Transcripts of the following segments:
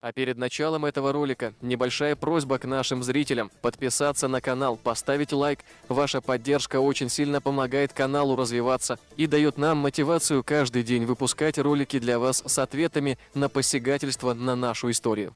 А перед началом этого ролика небольшая просьба к нашим зрителям подписаться на канал, поставить лайк. Ваша поддержка очень сильно помогает каналу развиваться и дает нам мотивацию каждый день выпускать ролики для вас с ответами на посягательство на нашу историю.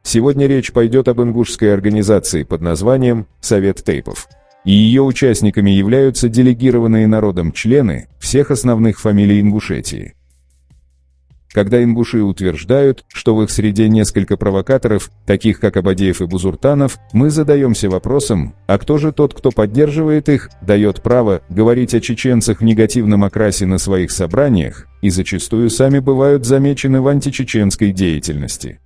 Сегодня речь пойдет об ингушской организации под названием «Совет Тейпов». И ее участниками являются делегированные народом члены всех основных фамилий Ингушетии. Когда ингуши утверждают, что в их среде несколько провокаторов, таких как Абадеев и Бузуртанов, мы задаемся вопросом, а кто же тот, кто поддерживает их, дает право говорить о чеченцах в негативном окрасе на своих собраниях, и зачастую сами бывают замечены в античеченской деятельности.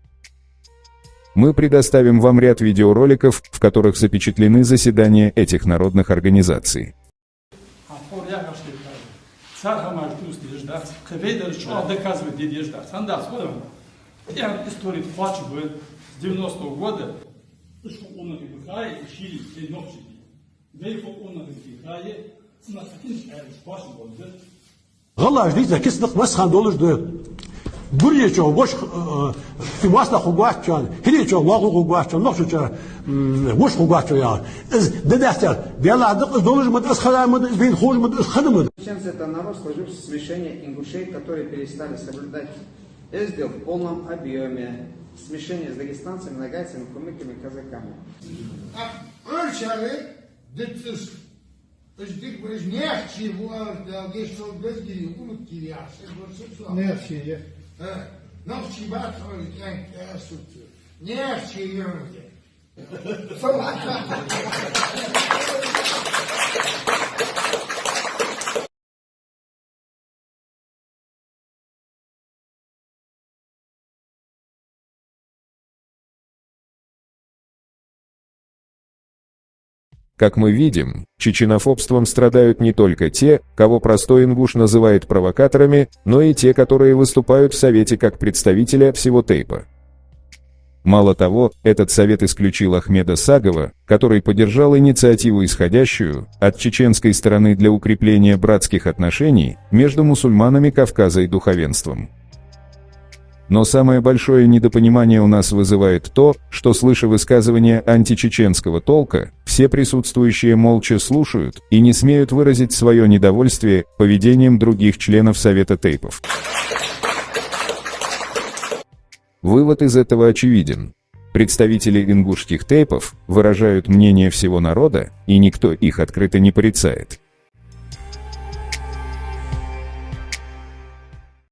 Мы предоставим вам ряд видеороликов, в которых запечатлены заседания этих народных организаций. Бурьячо, вош, фимасна хугачан, хиличо, лагу хугачан, нохчуча, вош хугача. Дедастер, биаладык, должен быть асхаламы, бин хожмы, асхаламы. Чеченцы — это народ, сложивший смешение ингушей, которые перестали соблюдать СД в полном объеме. Смешение с дагестанцами, нагайцами, кумыками, казаками. Как мы видим, чеченофобством страдают не только те, кого простой ингуш называет провокаторами, но и те, которые выступают в Совете как представители всего Тейпа. Мало того, этот совет исключил Ахмеда Сагова, который поддержал инициативу, исходящую от чеченской стороны для укрепления братских отношений между мусульманами Кавказа и духовенством. Но самое большое недопонимание у нас вызывает то, что, слыша высказывания античеченского толка, все присутствующие молча слушают и не смеют выразить свое недовольствие поведением других членов Совета Тейпов. Вывод из этого очевиден. Представители ингушских тейпов выражают мнение всего народа, и никто их открыто не порицает.